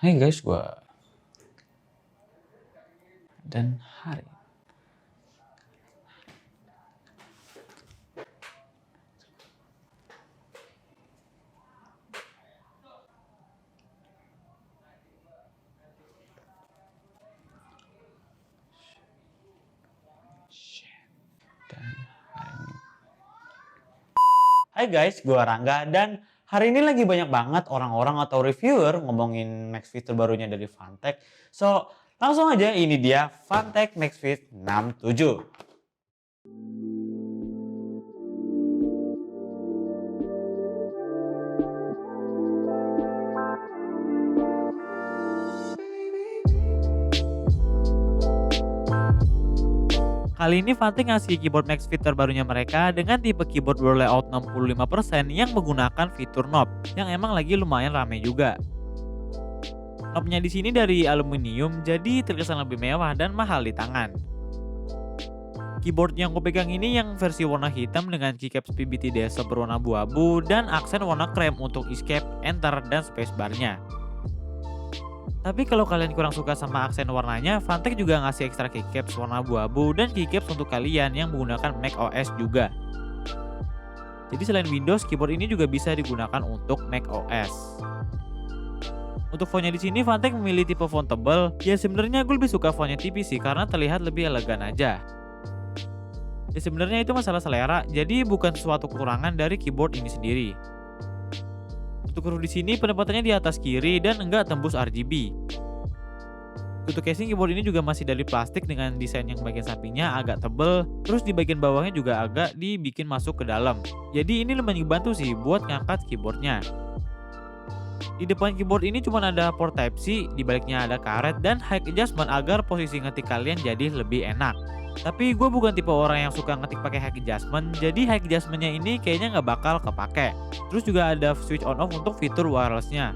Hai guys, gue dan hari. Hai guys, gue Rangga dan hari ini lagi banyak banget orang-orang atau reviewer ngomongin Max Fit terbarunya dari Fantech. So, langsung aja ini dia Fantech Max Fit 67. Kali ini Fantech ngasih keyboard Max Fit terbarunya mereka dengan tipe keyboard berlayout 65% yang menggunakan fitur knob yang emang lagi lumayan rame juga. Knobnya di sini dari aluminium jadi terkesan lebih mewah dan mahal di tangan. Keyboard yang gue pegang ini yang versi warna hitam dengan keycaps PBT desktop berwarna abu-abu dan aksen warna krem untuk escape, enter, dan spacebar-nya. Tapi kalau kalian kurang suka sama aksen warnanya, Fantech juga ngasih ekstra keycaps warna abu-abu dan keycaps untuk kalian yang menggunakan macOS juga. Jadi selain Windows, keyboard ini juga bisa digunakan untuk macOS. Untuk fontnya di sini Fantech memilih tipe font tebal. Ya sebenarnya gue lebih suka fontnya tipis sih karena terlihat lebih elegan aja. Ya sebenarnya itu masalah selera, jadi bukan suatu kekurangan dari keyboard ini sendiri. Untuk huruf di sini penempatannya di atas kiri dan enggak tembus RGB. Untuk casing keyboard ini juga masih dari plastik dengan desain yang bagian sampingnya agak tebal, terus di bagian bawahnya juga agak dibikin masuk ke dalam. Jadi ini lumayan ngebantu sih buat ngangkat keyboardnya. Di depan keyboard ini cuma ada port Type-C, di baliknya ada karet dan height adjustment agar posisi ngetik kalian jadi lebih enak. Tapi gue bukan tipe orang yang suka ngetik pakai height adjustment, jadi height adjustmentnya ini kayaknya nggak bakal kepake. Terus juga ada switch on off untuk fitur wirelessnya.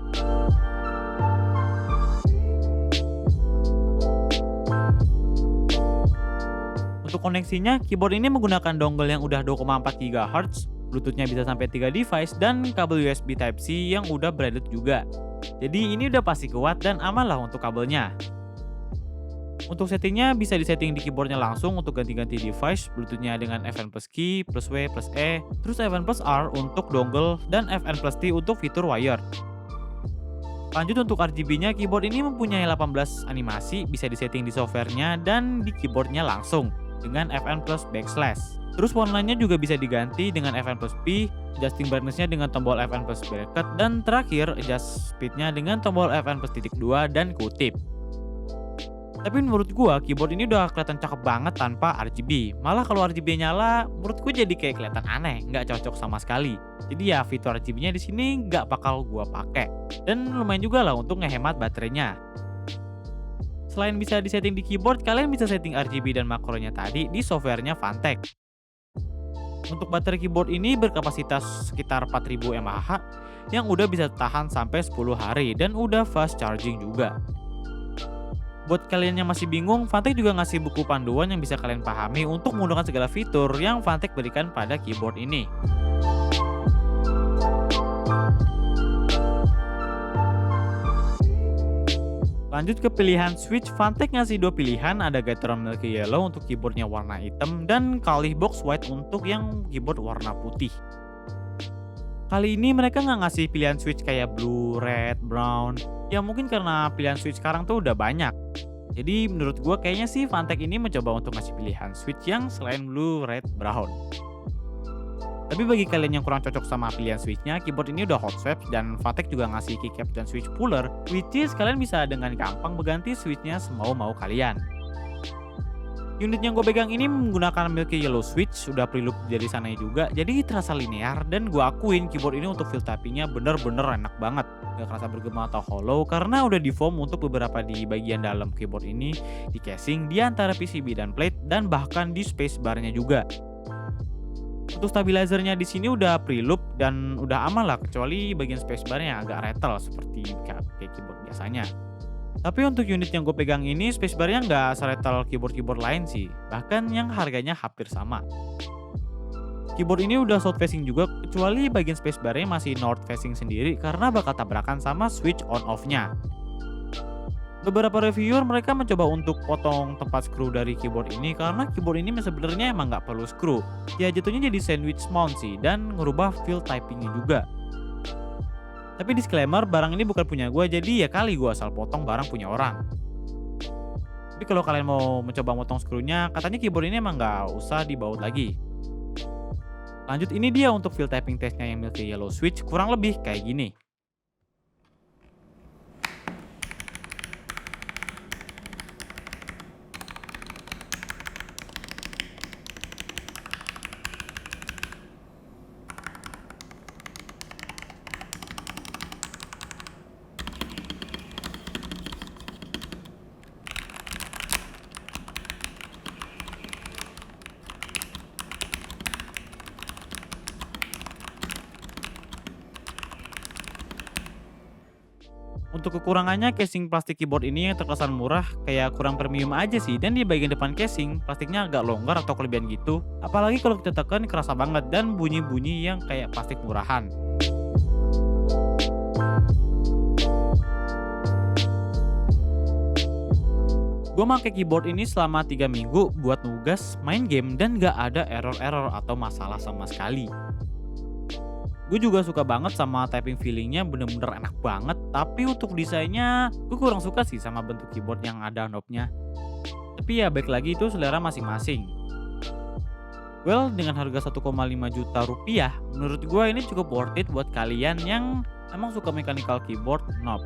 Untuk koneksinya, keyboard ini menggunakan dongle yang udah 2,4 GHz, Bluetooth-nya bisa sampai 3 device, dan kabel USB Type-C yang udah braided juga. Jadi ini udah pasti kuat dan aman lah untuk kabelnya. Untuk settingnya bisa disetting di keyboardnya langsung untuk ganti-ganti device, Bluetooth-nya dengan FN plus key, plus W plus E, terus FN plus R untuk dongle, dan FN plus T untuk fitur wire. Lanjut untuk RGB-nya, keyboard ini mempunyai 18 animasi, bisa disetting di softwarenya dan di keyboardnya langsung dengan FN plus backslash. Terus warnanya juga bisa diganti dengan FN plus P, adjusting brightness-nya dengan tombol FN plus bracket, dan terakhir adjust speed-nya dengan tombol FN plus titik 2 dan kutip. Tapi menurut gua keyboard ini udah kelihatan cakep banget tanpa RGB. Malah kalau RGB nyala, menurut gua jadi kayak kelihatan aneh, nggak cocok sama sekali. Jadi ya fitur RGB-nya di sini nggak bakal gua pakai. Dan lumayan juga lah untuk ngehemat baterainya. Selain bisa disetting di keyboard, kalian bisa setting RGB dan makronya tadi di softwarenya Fantech. Untuk baterai keyboard ini berkapasitas sekitar 4000 mAh yang udah bisa tahan sampai 10 hari dan udah fast charging juga. Buat kalian yang masih bingung, Fantech juga ngasih buku panduan yang bisa kalian pahami untuk menggunakan segala fitur yang Fantech berikan pada keyboard ini. Lanjut ke pilihan switch, Fantech ngasih dua pilihan, ada Gateron Milky Yellow untuk keyboardnya warna hitam dan Kali Box White untuk yang keyboard warna putih. Kali ini mereka nggak ngasih pilihan switch kayak blue, red, brown. Ya mungkin karena pilihan switch sekarang tuh udah banyak. Jadi menurut gue kayaknya sih Fantech ini mencoba untuk ngasih pilihan switch yang selain blue, red, brown. Tapi bagi kalian yang kurang cocok sama pilihan switchnya, keyboard ini udah hot swap dan Fantech juga ngasih keycap dan switch puller, which is kalian bisa dengan gampang berganti switchnya semau-mau kalian. Unit yang gue pegang ini menggunakan Milky Yellow switch, udah preloop dari sana juga, jadi terasa linear dan gue akuin keyboard ini untuk feel tappingnya bener-bener enak banget. Gak kerasa bergema atau hollow karena udah di foam untuk beberapa di bagian dalam keyboard ini, di casing, di antara PCB dan plate, dan bahkan di spacebar-nya juga. Untuk stabilizernya di sini udah preloop dan udah aman lah kecuali bagian spacebar-nya yang agak rattle seperti kayak keyboard biasanya. Tapi untuk unit yang gue pegang ini spacebar-nya nggak seretel keyboard-keyboard lain sih, bahkan yang harganya hampir sama. Keyboard ini udah south facing juga kecuali bagian spacebar-nya masih north facing sendiri karena bakal tabrakan sama switch on off-nya. Beberapa reviewer mereka mencoba untuk potong tempat skru dari keyboard ini karena keyboard ini sebenarnya emang nggak perlu skru. Ya jatuhnya jadi sandwich mount sih dan ngerubah feel typingnya juga. Tapi disclaimer, barang ini bukan punya gue, jadi ya kali gue asal potong barang punya orang. Tapi kalau kalian mau mencoba motong skrunya, katanya keyboard ini emang nggak usah dibaut lagi. Lanjut, ini dia untuk feel typing testnya yang Milky Yellow Switch, kurang lebih kayak gini. Untuk kekurangannya, casing plastik keyboard ini yang terkesan murah, kayak kurang premium aja sih. Dan di bagian depan casing, plastiknya agak longgar atau kelebihan gitu. Apalagi kalau kita tekan kerasa banget dan bunyi-bunyi yang kayak plastik murahan. Gue pakai keyboard ini selama 3 minggu buat nugas, main game, dan gak ada error-error atau masalah sama sekali. Gue juga suka banget sama typing feelingnya, bener-bener enak banget. Tapi untuk desainnya, gue kurang suka sih sama bentuk keyboard yang ada knobnya. Tapi ya baik lagi, itu selera masing-masing. Well, dengan harga 1,5 juta rupiah, menurut gue ini cukup worth it buat kalian yang emang suka mechanical keyboard knob.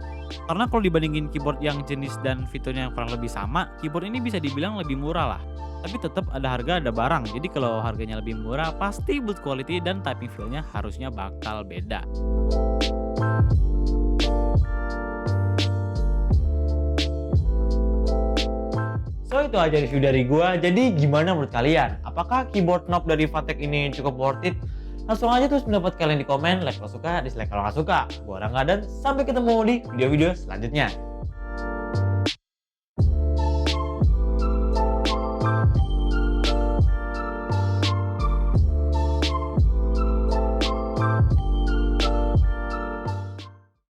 Karena kalau dibandingin keyboard yang jenis dan fiturnya yang kurang lebih sama, keyboard ini bisa dibilang lebih murah lah. Tapi tetap ada harga ada barang, jadi kalau harganya lebih murah pasti build quality dan typing feel-nya harusnya bakal beda. So itu aja review dari gua. Jadi gimana menurut kalian? Apakah keyboard knob dari Vatek ini cukup worth it? Langsung aja tulis pendapat kalian di komen, like kalau suka, dislike kalau nggak suka. Gua Rangga dan sampai ketemu di video-video selanjutnya.